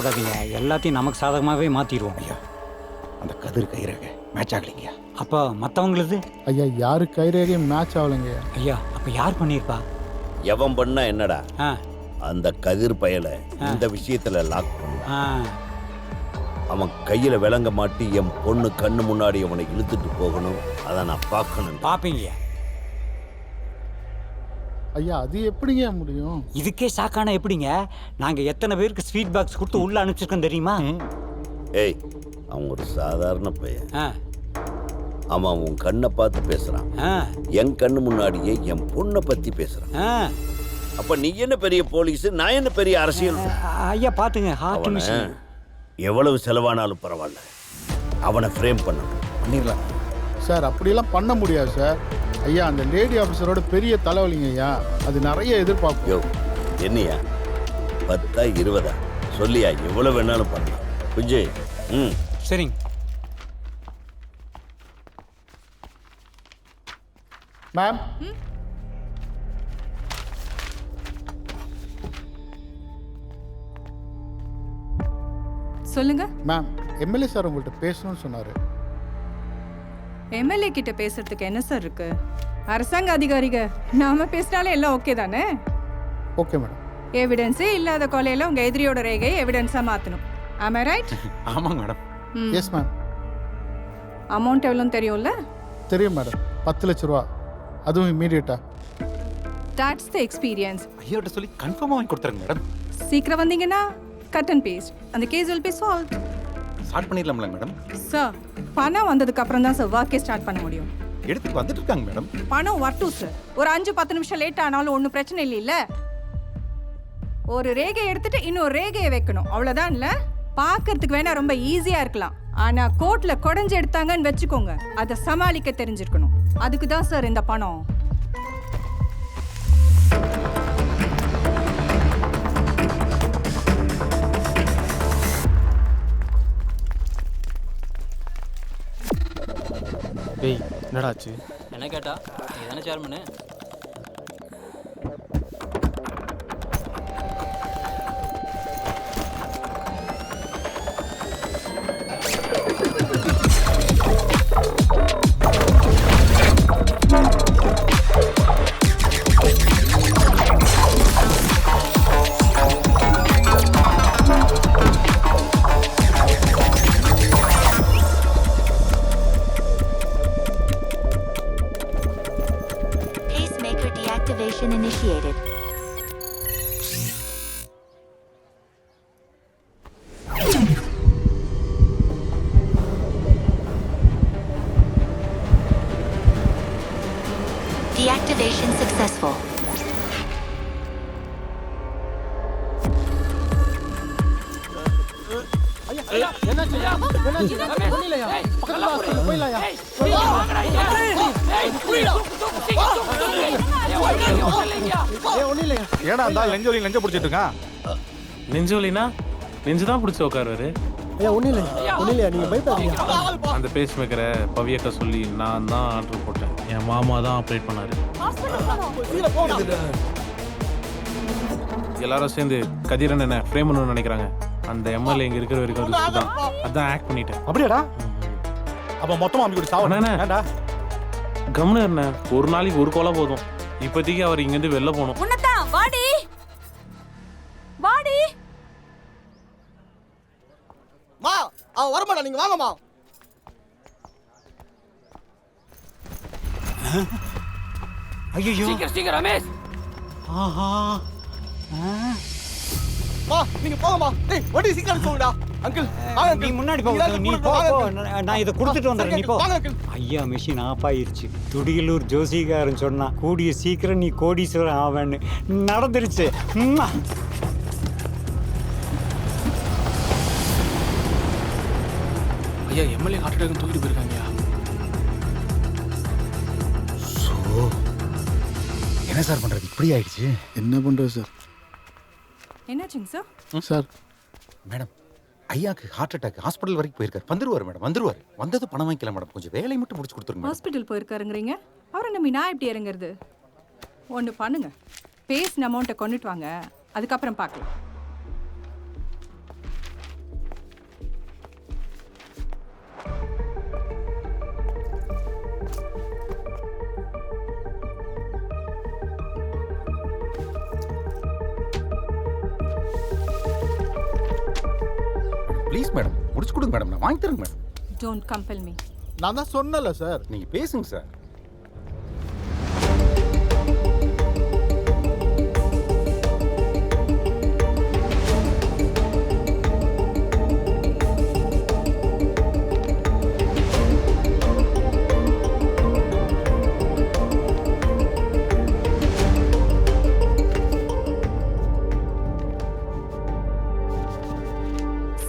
கவலைப்படாதீங்க, எல்லாத்தையும் நமக்கு சாதகமாகவே மாற்றிடுவோம். ஐயா அந்த கதிர் கைரேகை மேட்ச் ஆகலைங்கய்யா. அப்போ மற்றவங்களுது? ஐயா யாரு கைரேகையும் மேட்ச் ஆகலைங்க. ஐயா அப்போ யார் பண்ணியிருப்பா? எவன் பண்ணா என்னடா, ஆ அந்த கதிர் பயலை இந்த விஷயத்துல லாக் பண்ண. ஆ அவன் கையில விலங்க மாட்டி என் பொண்ணு கண்ணு முன்னாடி அவனை இழுத்துட்டு போகணும். அதை நான் பார்க்கணும். பார்ப்பீங்க. ஐயா அது எப்படிங்க முடியும்? இதுக்கே ஷாக்கான எப்படிங்க? நாங்கள் எத்தனை பேருக்கு ஸ்வீட் பாக்ஸ் கொடுத்து உள்ளே அனுப்பிச்சிருக்கோம் தெரியுமா? ஏய், அவன் ஒரு சாதாரண பையன். ஆ அவன் உன் கண்ணை பார்த்து பேசுறான். ஆ என் கண்ணு முன்னாடியே என் பொண்ணை பத்தி பேசுறான். ஆ அப்ப நீ என்ன பெரிய போலீஸ், நான் என்ன பெரிய அரசியல்? ஐயா பார்த்துங்க, ஹார்ட் அவனை மிஷின். எவ்வளவு செலவானாலும் பரவாயில்ல, அவனை ஃப்ரேம் பண்ணணும். பண்ணிடலாம் சார் அப்படியெல்லாம் பண்ண முடியாது சார். ஐயா அந்த லேடி ஆஃபீஸரோட பெரிய தலைவலிங்க ஐயா, அது நிறைய எதிர்பார்க்கும். யோ என்னையா 10 20 சொல்லியா, எவ்வளவு வேணாலும் பண்ணலாம். விஜய் சரிங்க. மேம் சொல்லுங்க. மேம் எம்எல்ஏ சார் உங்கள்கிட்ட பேசணும்னு சொன்னார். எம்எல்ஏ கிட்ட பேசுறதுக்கு என்ன சார் இருக்கு? அரசாங்க அதிகாரிக நாம பேசினாலே எல்லாம் ஓகே தானே? Okay madam. எவிடன்ஸே இல்லாத கொலையில உங்க எதிரியோட ரேகையை எவிடன்ஸா மாத்தணும். ஆம் ஐ ரைட்? ஆமாங்க மேடம். Yes ma'am. அமௌண்ட் எவ்வளோன்னு தெரியும்ல? தெரியும் மேடம், 10 லட்ச ரூபா, அதுவும் இம்மீடியட்டா. That's the experience. ஐயாட்ட சொல்லி கன்ஃபார்மாக வாங்கி கொடுத்துருங்க மேடம். சீக்கிரம் வந்தீங்கன்னா கட் அண்ட் பேஸ்ட் அந்த case will be solved. Start பண்ணிடலாம்ல மேடம்? சார் பணம் வந்ததுக்கு அப்புறம் தான் சார் ஒர்க்கே ஸ்டார்ட் பண்ண முடியும். எடுத்துட்டு வந்துட்டு இருக்காங்க மேடம். பணம் வரட்டும் சார். ஒரு 5-10 நிமிஷம் லேட் ஆனாலும் ஒன்றும் பிரச்சனை இல்லைல்ல. ஒரு ரேகை எடுத்துட்டு இன்னொரு ரேகையை வைக்கணும், அவ்வளோதான். இல்லை பார்க்கறதுக்கு வேணா ரொம்ப ஈஸியா இருக்கலாம், ஆனா கோர்ட்ல குடஞ்சு எடுத்தாங்கன்னு வச்சுக்கோங்க, அதை சமாளிக்க தெரிஞ்சிருக்கணும். அதுக்கு தான் சார் இந்த பணம். டேய் என்னடாச்சு? என்ன கேட்டா நீ தானே chairman? Deactivation initiated. Deactivation successful. ஏடா அந்த லெஞ்சோலி லெஞ்ச பிடிச்சிட்டு இருக்கான். நெஞ்சோலினா நெஞ்சு தான் பிடிச்சி உட்காருவாரு. அந்த பேஸ் மேக்கரை பவியக்க சொல்லி நான் தான் ஆர்டர் போட்டேன். என் மாமா தான் ஆப்ரேட் பண்ணாரு. எல்லாரும் சேர்ந்து கதிரன் என்ன ஃப்ரேம் பண்ணணும்னு நினைக்கிறாங்க. அந்த எம்எல்ஏ இங்க இருக்கிற வரைக்கும் ரிஸ்க் தான். அதான் ஆக்ட் பண்ணிட்டேன். அப்படியாடா? அப்ப மொத்தமா அப்படி கூட சாவணா? கம்னு என்ன, ஒரு நாளைக்கு ஒரு கொலை போதும். இப்போதைக்கு அவர் இங்கிருந்து வெளில போகணும். உன்னதான் வாடி வாடி. மா அவ வரமாடா, நீங்க வாங்கம்மா. ஐயோ சீக்கிரம் ரமேஷ். ஆஹா மா நீங்க போங்கம்மா. டேய் வண்டி சீக்கிரம் போங்கடா. அங்கிள் நீ முன்னாடி போ, நீ போ, நான் இதை கொடுத்துட்டு வந்துடுறேன், நீ போ. ஐயா மிஷின் ஆஃப் ஆயிருச்சு. துடியலூர் ஜோசிகாரன் சொன்னா கூடிய சீக்கிரம் நீ கோடீஸ்வரன் ஆவேன்னு. நடந்துருச்சு. ஐயா எம்எல்ஏ ஹார்ட் அட்டாக் தூக்கிட்டு போயிருக்காங்க. என்ன சார் பண்றது? இப்படி ஆயிடுச்சு. என்ன பண்ணுறது சார்? என்னாச்சுங்க சார்? சார் மேடம் ஐயாக்கு ஹார்ட் அட்டாக், ஹாஸ்பிட்டல் வரைக்கும் போயிருக்காரு. வந்துருவாரு மேடம், வந்துருவாரு. வந்தது பணம் வாங்கிக்கலாம் மேடம். கொஞ்சம் வேலையை மட்டும் முடிச்சு கொடுத்துருங்க. ஹாஸ்பிட்டல் போயிருக்காருங்கிறீங்க, அவரை நம்பி நான் எப்படி இறங்குறது? ஒன்று பண்ணுங்க, பேசின அமௌண்ட்டை கொண்டுட்டு வாங்க, அதுக்கப்புறம் பார்க்கலாம். ப்ளீஸ் மேடம் முடிச்சு கொடுங்க மேடம், நான் வாங்கி தரேங்க மேடம். Don't compel me. நான் தான் சொன்னல சார். நீங்க பேசுங்க சார்.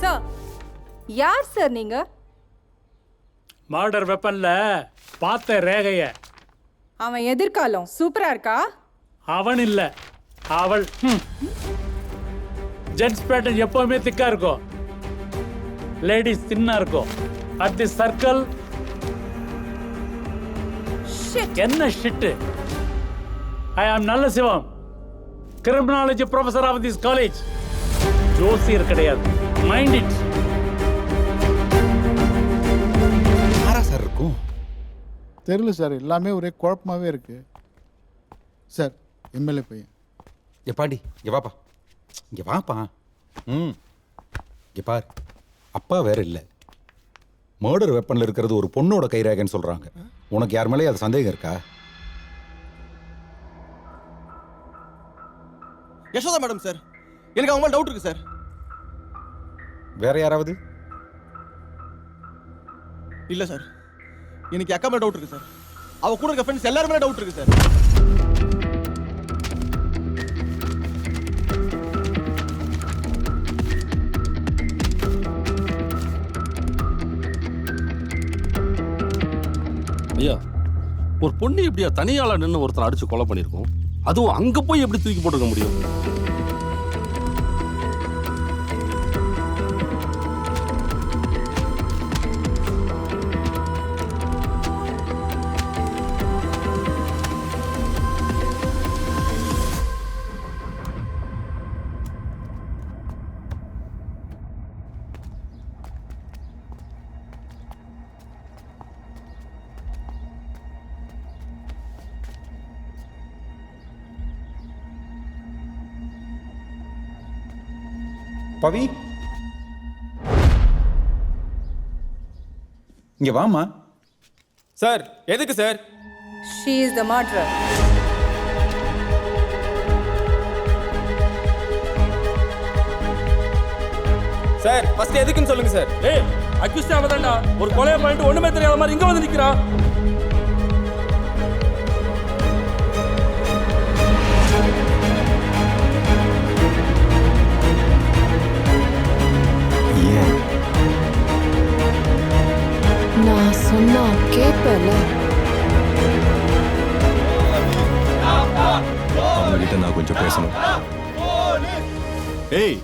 சார், யார் சார் நீங்க? மார்டர் வெப்பன்ல பார்த்த ரேகைய. அவன் எதிர்காலம் சூப்பரா இருக்கா? அவன் இல்ல, அவள். ஜென்ஸ் பேட்டர்ன் எப்பவுமே திக்கா இருக்கும், லேடிஸ் தின்னா இருக்கும். At the circle. என்ன shit? I am Nallasivam, criminology professor of this college. ஜோசியர் கிடையாது, மைண்ட் இட். சார் இருக்கும் தெரியல சார், எல்லாமே ஒரே குழப்பமாவே இருக்கு சார். எம்எல்ஏ பையன். எப்பாடி இங்க வாப்பா, இங்க வாப்பா. இங்க பார், அப்பா வேற இல்லை, மர்டர் வெப்பன்ல இருக்கிறது ஒரு பொண்ணோட கைரேகைன்னு சொல்றாங்க. உனக்கு யார் மேலே அது சந்தேகம் இருக்கா? யசோதா மேடம் சார், எனக்கு அவங்க மேல டவுட் இருக்கு சார். வேற யாராவது? இல்ல சார், எனக்கு அக்கா மேல டவுட் இருக்கு சார். அவ கூட இருக்க ஃப்ரெண்ட்ஸ் எல்லாரும் மேல டவுட் இருக்கு சார். ஐயா, ஒரு பொண்ணு எப்படியா தனியாள நின்று ஒருத்தர் அடிச்சு கொலை பண்ணிருக்கோம்? அதுவும் அங்க போய் எப்படி தூக்கி போட்டுக்க முடியும்? பவி, இங்க வாமா. சார், எதுக்கு sir? She is the murderer. Sir, first எதுக்குன்னு சொல்லுங்க சார். ஏய், அக்யூஸ்ட் அவதான்டா. ஒரு கொலையை பண்ணிட்டு ஒண்ணுமே தெரியாத மாதிரி இங்க வந்து நிக்கிறான். நான் சொன்னா கேட்பல. அவங்க கிட்ட நான் கொஞ்சம் பேசணும். ஏய்,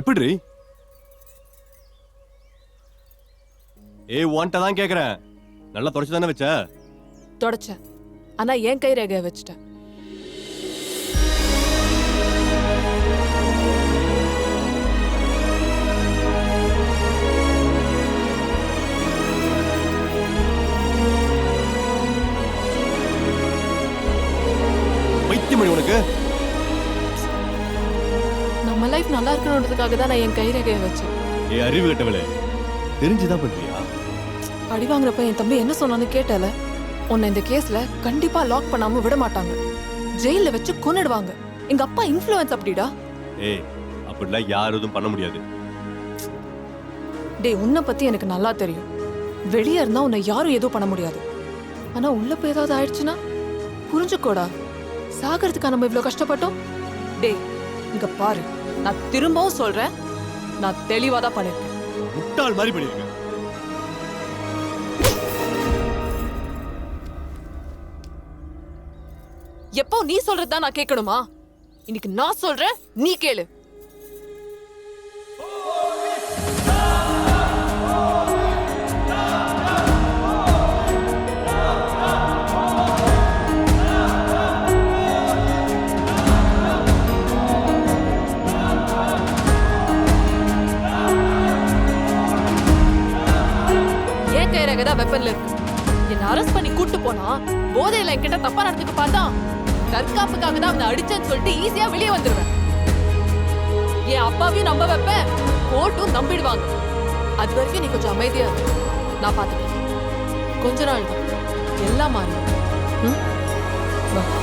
எப்படி? ஏய், உன்கிட்ட தான் கேக்குறேன். நல்லா தொடச்சு தானே வச்ச? தொடச்சேன், ஆனா என் கை ரேகைய வச்சுட்டேன். உனக்கு நம்ம லைஃப் நல்லா இருக்கணும்ன்றதுக்காக தான் நான் என் கை ரேகைய வச்சேன். ஏ அறிவு கட்டவளே, தெரிஞ்சுதான் பண்றியா? அடி வாங்குறப்ப என் தம்பி என்ன சொன்னான்னு கேட்டல. உன்னை இந்த கேஸ்ல கண்டிப்பா லாக் பண்ணாம விட மாட்டாங்க, ஜெயில வச்சு கொன்னுடுவாங்க. எங்க அப்பா இன்ஃப்ளூயன்ஸ் அப்படிடா. ஏய், அப்படிலாம் யாரும் எதுவும் பண்ண முடியாது. டேய், உன்னை பத்தி எனக்கு நல்லா தெரியும். வெளியே இருந்தா உன்னை யாரும் எதுவும் பண்ண முடியாது, ஆனா உள்ள போய் ஏதாவது ஆயிடுச்சுன்னா புரிஞ்சுக்கோடா. சாகிறதுக்கா நம்ம இவ்வளவு கஷ்டப்பட்டோம்? டேய், இங்க பாரு, நான் திரும்பவும் சொல்றேன், நான் தெளிவா தான் பண்ணிருக்கேன். முட்டாள் மாதிரி பண்ணிருக்க. எப்போ நீ சொல்றதுதான் நான் கேட்கணுமா? இன்னைக்கு நான் சொல்றேன், நீ கேளு. வெப்பன்ல இருக்கு. என்ன அரெஸ்ட் பண்ணி கூட்டு போனா போதையில என்கிட்ட தப்பா நடந்துக்க பார்த்தா தற்காப்புக்காக தான் அவனை அடிச்சேன்னு சொல்லிட்டு ஈஸியா வெளியே வந்துருவேன். என் அப்பாவையும் நம்ப வைப்பேன், கோர்ட்டும் நம்பிடுவாங்க. அது வரைக்கும் நீ கொஞ்சம் அமைதியா இரு. நான் பாத்துக்கிறேன். கொஞ்ச நாள் தான் எல்லாம் மாறிடும். வா.